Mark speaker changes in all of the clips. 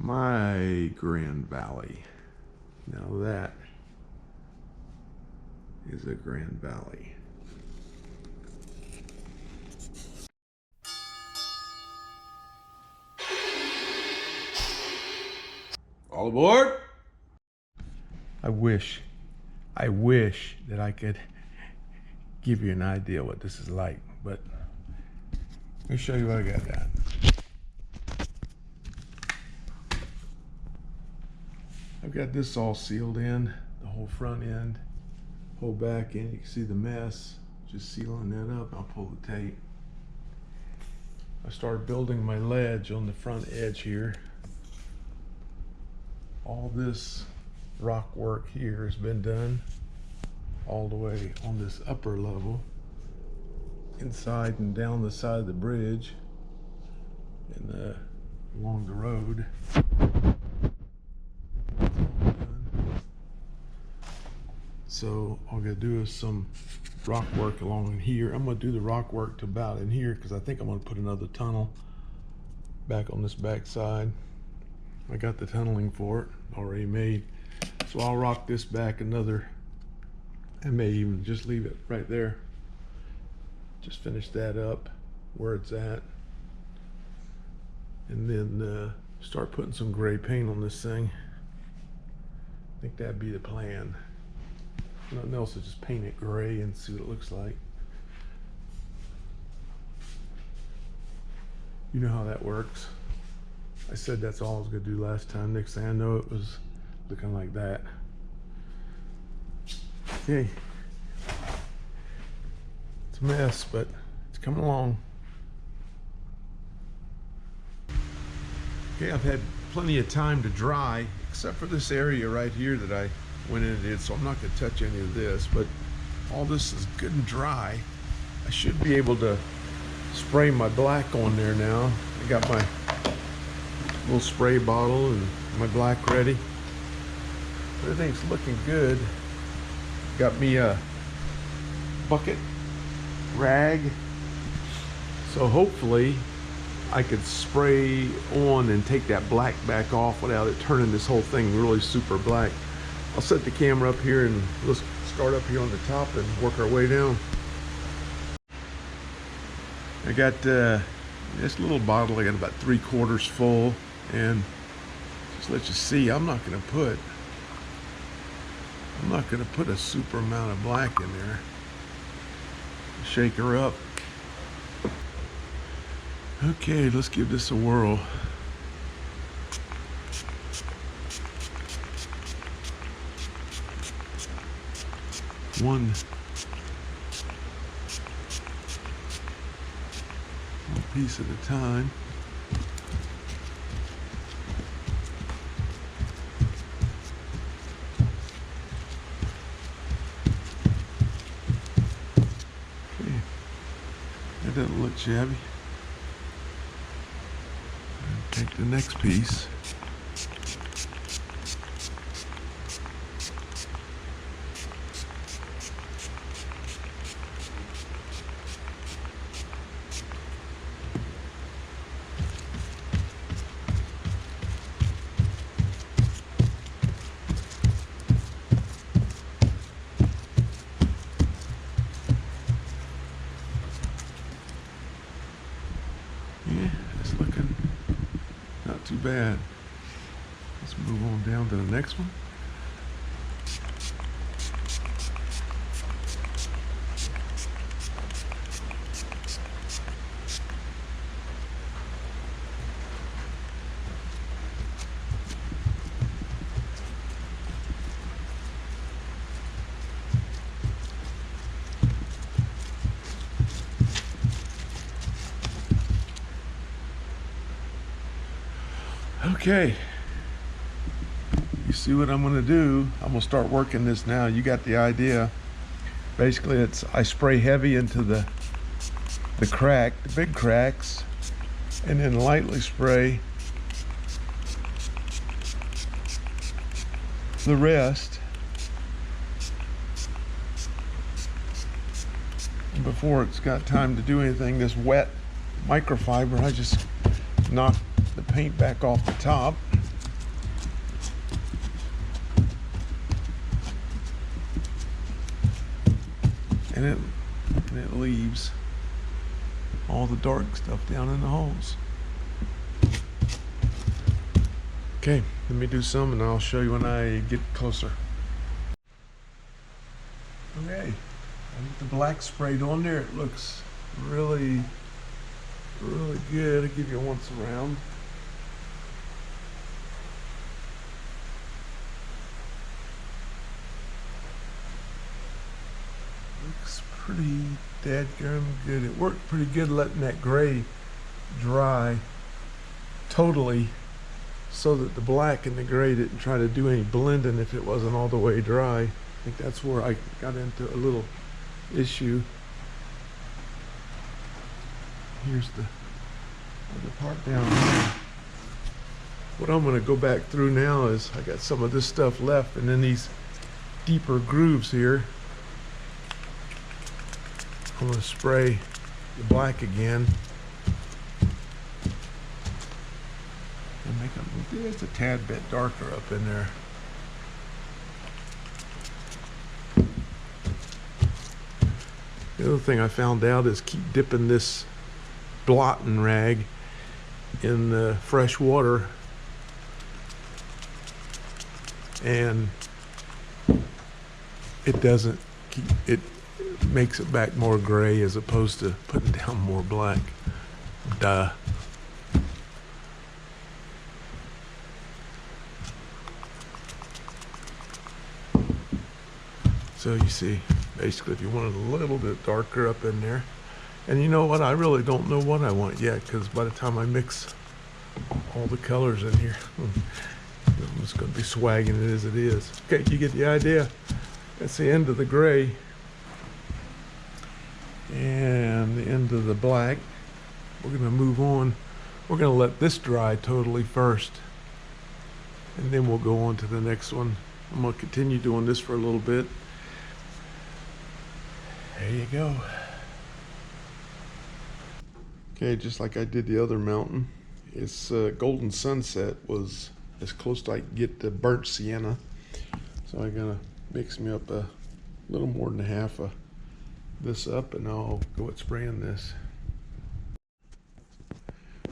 Speaker 1: My Grand Valley. Now that is a Grand Valley. All aboard! I wish that I could give you an idea what this is like, but let me show you what I got done. I've got this all sealed in, the whole front end, whole back end. You can see the mess, just sealing that up. I'll pull the tape. I started building my ledge on the front edge here. All this rock work here has been done all the way on this upper level, inside and down the side of the bridge and along the road. So all I gotta do is some rock work along in here. I'm gonna do the rock work to about in here because I think I'm gonna put another tunnel back on this back side. I got the tunneling for it already made. So I'll rock this back another, I may even just leave it right there. Just finish that up where it's at. And then start putting some gray paint on this thing. I think that'd be the plan. Nothing else, is just paint it gray and see what it looks like. You know how that works. I said that's all I was gonna do last time. Next thing I know, it was looking like that. Okay. It's a mess, but it's coming along. Okay, I've had plenty of time to dry, except for this area right here that I went in and did, so I'm not gonna touch any of this, but all this is good and dry. I should be able to spray my black on there now. I got my little spray bottle and my black ready. Everything's looking good. Got me a bucket rag, so hopefully I could spray on and take that black back off without it turning this whole thing really super black. I'll set the camera up here and let's start up here on the top and work our way down. I got this little bottle, I got about 3/4 full, and just let you see, I'm not gonna put a super amount of black in there. Shake her up. Okay, let's give this a whirl. One piece at a time. Okay, that doesn't look shabby. Take the next piece. Yeah, it's looking not too bad. Let's move on down to the next one. Okay, you see what I'm gonna do? I'm gonna start working this now. You got the idea. Basically, I spray heavy into the crack, the big cracks, and then lightly spray the rest. And before it's got time to do anything, this wet microfiber, I just knock the paint back off the top. and it leaves all the dark stuff down in the holes. Okay, let me do some and I'll show you when I get closer. Okay, I get the black sprayed on there. It looks really good. I'll give you once around. Looks pretty dadgum good. It worked pretty good letting that gray dry totally so that the black and the gray didn't try to do any blending if it wasn't all the way dry. I think that's where I got into a little issue. Here's the other part down here. What I'm going to go back through now is I got some of this stuff left, and then these deeper grooves here. I'm going to spray the black again and make them just a tad bit darker up in there. The other thing I found out is keep dipping this blotting rag in fresh water, and it doesn't keep it, makes it back more gray as opposed to putting down more black. Duh. So you see, basically if you want it a little bit darker up in there, and you know what, I really don't know what I want yet, because by the time I mix all the colors in here, I'm just going to be swagging it as it is. Okay, you get the idea. That's the end of the gray and the end of the black. We're going to move on. We're going to let this dry totally first, and then we'll go on to the next one. I'm going to continue doing this for a little bit. There you go. Okay, just like I did the other mountain, its golden sunset was as close to I can get to burnt sienna. So I'm gonna mix me up a little more than half of this up, and I'll go at spraying this.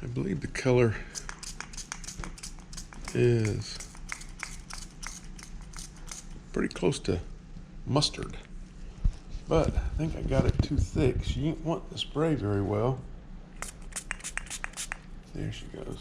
Speaker 1: I believe the color is pretty close to mustard, but I think I got it too thick. She ain't wanting to spray very well. There she goes.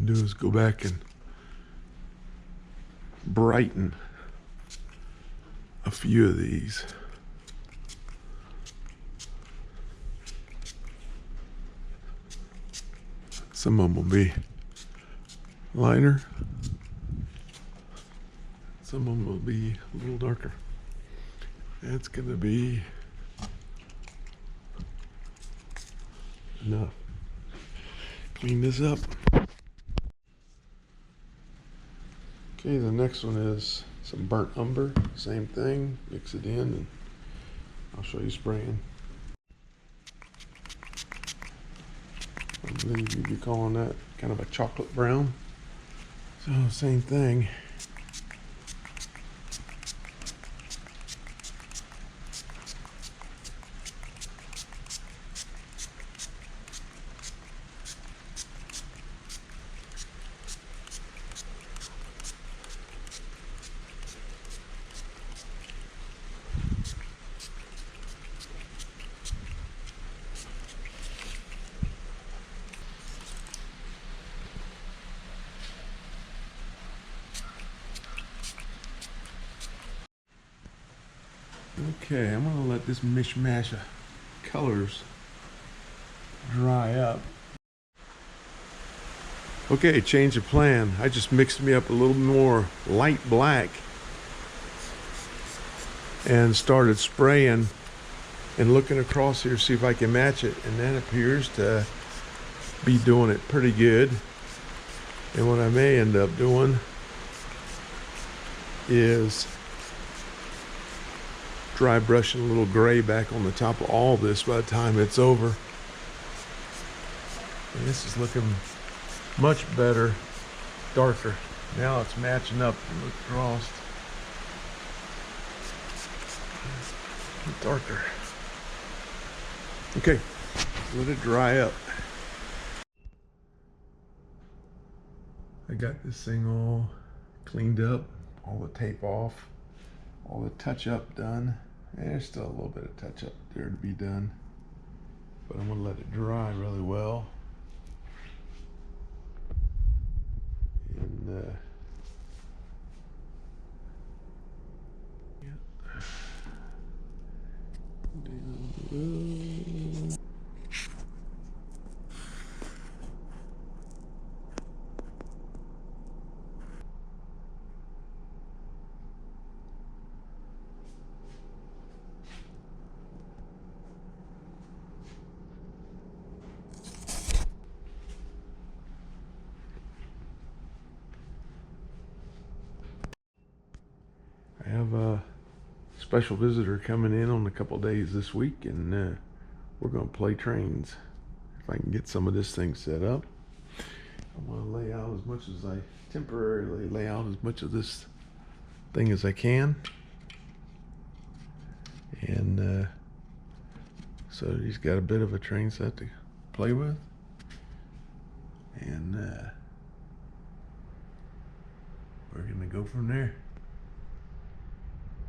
Speaker 1: Do is go back and brighten a few of these. Some of them will be lighter, some of them will be a little darker. That's gonna be enough. Clean this up. Okay, the next one is some burnt umber. Same thing, mix it in and I'll show you spraying. I believe you'd be calling that kind of a chocolate brown. So same thing. Okay, I'm gonna let this mishmash of colors dry up. Okay, change of plan. I just mixed me up a little more light black and started spraying and looking across here, see if I can match it, and that appears to be doing it pretty good. And what I may end up doing is dry brushing a little gray back on the top of all this by the time it's over. And this is looking much better, darker. Now it's matching up. Look across. Darker. Okay, let it dry up. I got this thing all cleaned up, all the tape off, all the touch-up done. There's still a little bit of touch-up there to be done, but I'm gonna let it dry really well. And I have a special visitor coming in on a couple days this week, and we're going to play trains. If I can get some of this thing set up, I want to lay out as much as I temporarily lay out as much of this thing as I can. And so he's got a bit of a train set to play with. And we're going to go from there.